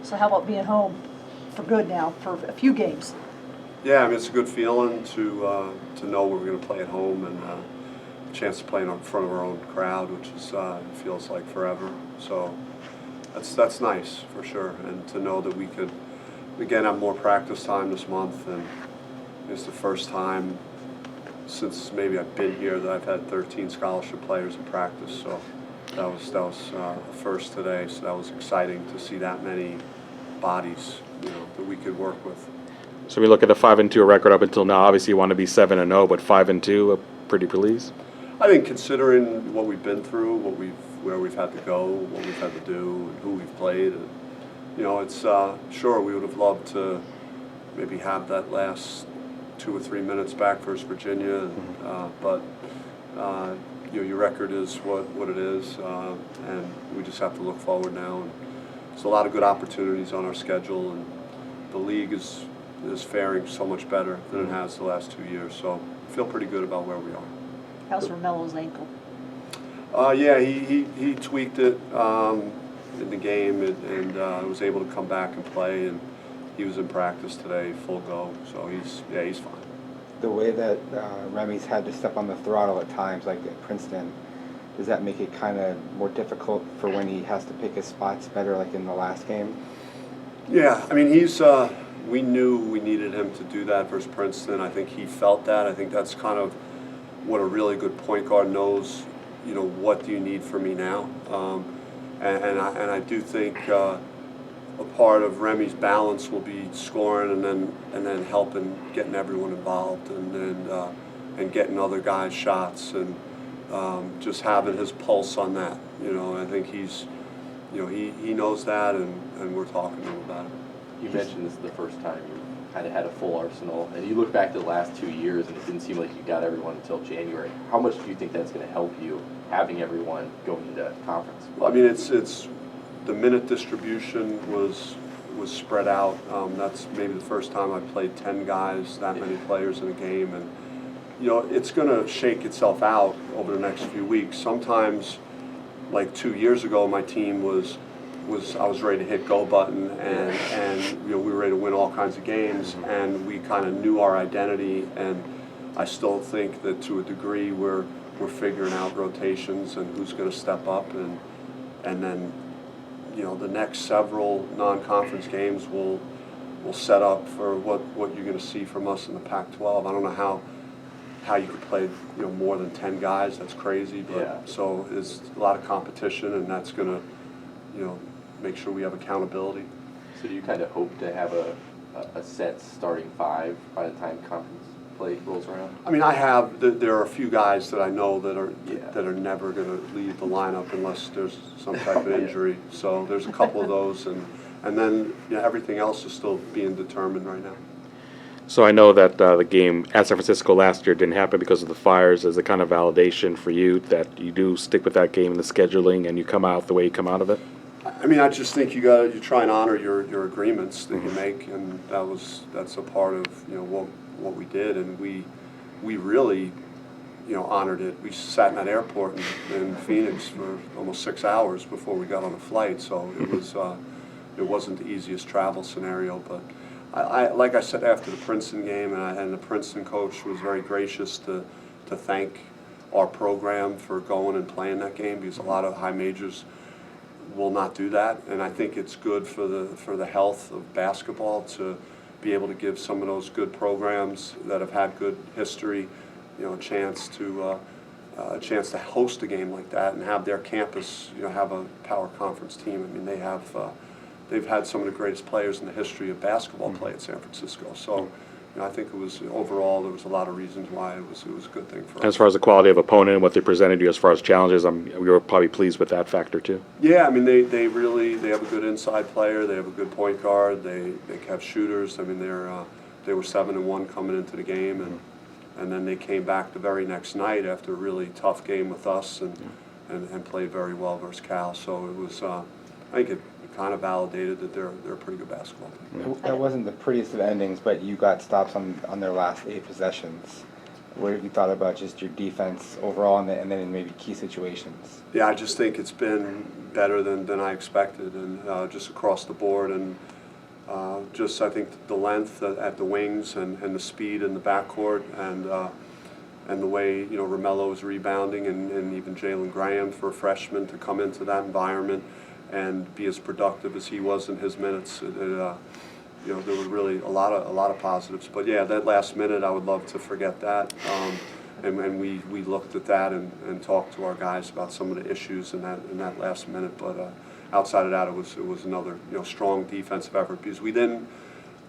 So how about being home for good now for a few games? Yeah, I mean, it's a good feeling to know we're going to play at home and a chance to play in front of our own crowd, which is it feels like forever. So that's nice for sure, and to know that we could again have more practice time this month, and it's the first time since maybe I've been here that I've had 13 scholarship players in practice. So that was a first today. So that was exciting to see that many bodies, that we could work with. So we look at the 5-2 record up until now. Obviously, you want to be 7-0, but 5-2, pretty pleased. I think considering what we've been through, where we've had to go, what we've had to do, and who we've played, and, it's sure we would have loved to maybe have that last 2 or 3 minutes back versus Virginia, but your record is what it is, and we just have to look forward now. And there's a lot of good opportunities on our schedule, and the league is faring so much better than it has the last 2 years. So I feel pretty good about where we are. How's Romelo's ankle? Yeah, he tweaked it in the game and was able to come back and play, and he was in practice today, full go. So he's fine. The way that Remy's had to step on the throttle at times, like at Princeton, does that make it kind of more difficult for when he has to pick his spots better, like in the last game? Yeah, I mean, we knew we needed him to do that versus Princeton. I think he felt that. I think that's kind of what a really good point guard knows. What do you need from me now? And I do think a part of Remy's balance will be scoring and then helping getting everyone involved and getting other guys shots and just having his pulse on that. I think he knows that, and we're talking to him about it. You mentioned this is the first time you kind of had a full arsenal, and you look back to the last 2 years, and it didn't seem like you got everyone until January. How much do you think that's going to help you, having everyone going into conference? Well, I mean, it's the minute distribution was spread out. That's maybe the first time I played 10 guys, that many players in a game, and it's going to shake itself out over the next few weeks. Sometimes, like 2 years ago, my team was I was ready to hit go button, and we were ready to win all kinds of games, and we kind of knew our identity. And I still think that to a degree we're figuring out rotations and who's going to step up, and then the next several non-conference games will set up for what you're going to see from us in the Pac-12. I don't know how you could play more than 10 guys. That's crazy, but so there's a lot of competition, and that's going to make sure we have accountability. So do you kind of hope to have a set starting five by the time conference play rolls around? I mean, there are a few guys that I know that are never going to leave the lineup unless there's some type of injury. So there's a couple of those, and then everything else is still being determined right now. So I know that the game at San Francisco last year didn't happen because of the fires. Is a kind of validation for you that you do stick with that game and the scheduling, and you come out the way you come out of it? I mean, I just think you try and honor your agreements that you make, and that's a part of what we did, and we really honored it. We sat in that airport in Phoenix for almost 6 hours before we got on a flight, so it wasn't the easiest travel scenario. But like I said after the Princeton game, and the Princeton coach was very gracious to thank our program for going and playing that game, because a lot of high majors will not do that, and I think it's good for the health of basketball to be able to give some of those good programs that have had good history, a chance to host a game like that and have their campus, have a power conference team. I mean, they've had some of the greatest players in the history of basketball play at San Francisco. So I think it was overall there was a lot of reasons why it was a good thing for us. As far as the quality of opponent and what they presented you as far as challenges, we were probably pleased with that factor too. Yeah, I mean they have a good inside player. They have a good point guard. They have shooters. I mean they were 7-1 coming into the game, and then they came back the very next night after a really tough game with us and played very well versus Cal. So it was I think it kind of validated that they're a pretty good basketball team. That wasn't the prettiest of endings, but you got stops on their last 8 possessions. What have you thought about just your defense overall and then in maybe key situations? Yeah, I just think it's been better than I expected, and just across the board, and just I think the length at the wings and the speed in the backcourt, and the way Romello was rebounding, and even Jalen Graham for a freshman to come into that environment and be as productive as he was in his minutes. There were really a lot of positives. But yeah, that last minute, I would love to forget that. And we looked at that and talked to our guys about some of the issues in that last minute. But outside of that, it was another strong defensive effort, because we didn't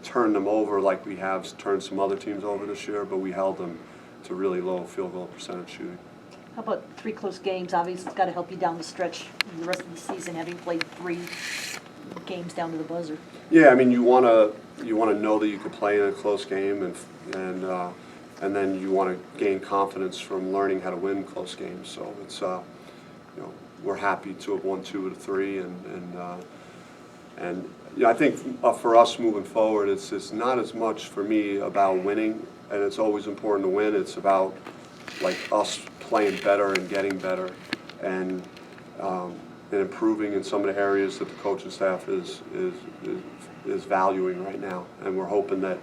turn them over like we have turned some other teams over this year, but we held them to really low field goal percentage shooting. How about 3 close games? Obviously, it's got to help you down the stretch the rest of the season, having played 3 games down to the buzzer. Yeah, I mean, you want to know that you can play in a close game, and then you want to gain confidence from learning how to win close games. So it's we're happy to have won 2 of the 3, and I think for us moving forward, it's not as much for me about winning, and it's always important to win. It's about like us playing better and getting better, and improving in some of the areas that the coaching staff is valuing right now. And we're hoping that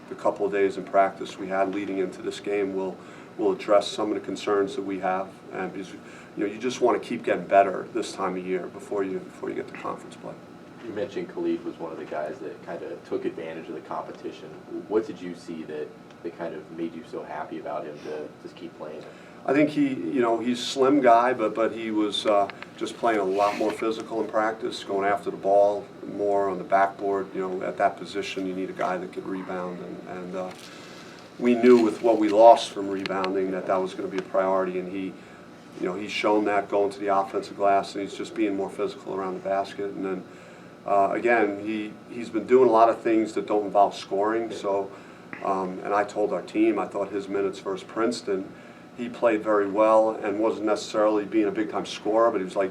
the couple of days in practice we had leading into this game will address some of the concerns that we have. And because you just want to keep getting better this time of year before you get to conference play. You mentioned Khalid was one of the guys that kind of took advantage of the competition. What did you see that kind of made you so happy about him to just keep playing? I think he's a slim guy, but he was just playing a lot more physical in practice, going after the ball more on the backboard. At that position, you need a guy that could rebound, and we knew with what we lost from rebounding that was going to be a priority, and he's shown that going to the offensive glass, and he's just being more physical around the basket. And then again, he's been doing a lot of things that don't involve scoring. So, and I told our team, I thought his minutes versus Princeton, he played very well and wasn't necessarily being a big-time scorer, but he was like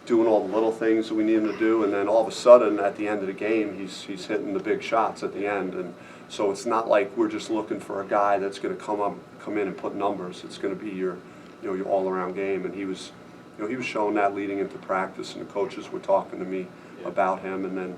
doing all the little things that we need him to do. And then all of a sudden, at the end of the game, he's hitting the big shots at the end. And so it's not like we're just looking for a guy that's going to come in and put numbers. It's going to be your all-around game. And he was showing that leading into practice, and the coaches were talking to me about him. And then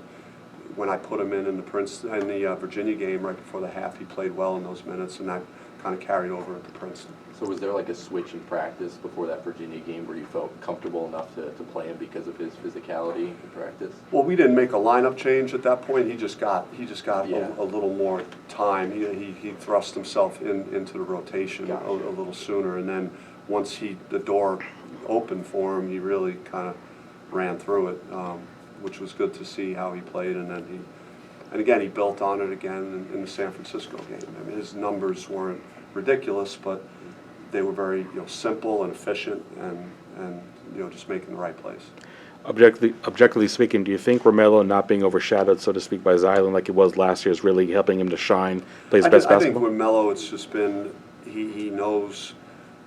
when I put him in the Virginia game right before the half, he played well in those minutes, and that kind of carried over into Princeton. So was there like a switch in practice before that Virginia game where you felt comfortable enough to play him because of his physicality in practice? Well, we didn't make a lineup change at that point. He just got a little more time. He thrust himself into the rotation a little sooner, and then once the door opened for him, he really kind of ran through it, which was good to see how he played. And then he built on it again in the San Francisco game. I mean, his numbers weren't ridiculous, but they were very simple and efficient, and just making the right plays. Objectively speaking, do you think Romello not being overshadowed, so to speak, by Zylan like it was last year is really helping him to shine, play his best basketball? I think with Mello, it's just been he knows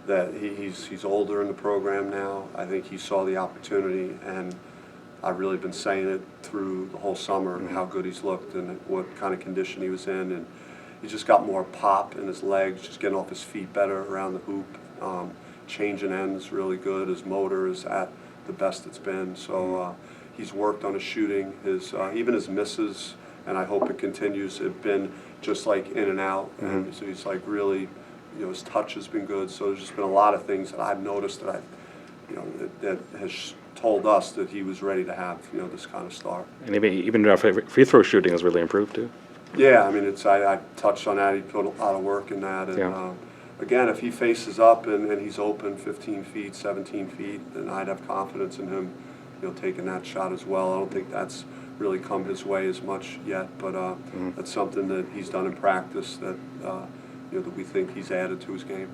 that he's older in the program now. I think he saw the opportunity, and I've really been saying it through the whole summer, how good he's looked and what kind of condition he was in, and he just got more pop in his legs, just getting off his feet better around the hoop, changing ends really good. His motor is at the best it's been. So he's worked on his shooting, even his misses, and I hope it continues. Have been just like in and out, and so he's like really, his touch has been good. So there's just been a lot of things that I've noticed that that has told us that he was ready to have this kind of start. And even free throw shooting has really improved too. Yeah, I mean, I touched on that. He put a lot of work in that. And again, if he faces up and he's open 15 feet, 17 feet, then I'd have confidence in him, taking that shot as well. I don't think that's really come his way as much yet, but that's something that he's done in practice that that we think he's added to his game.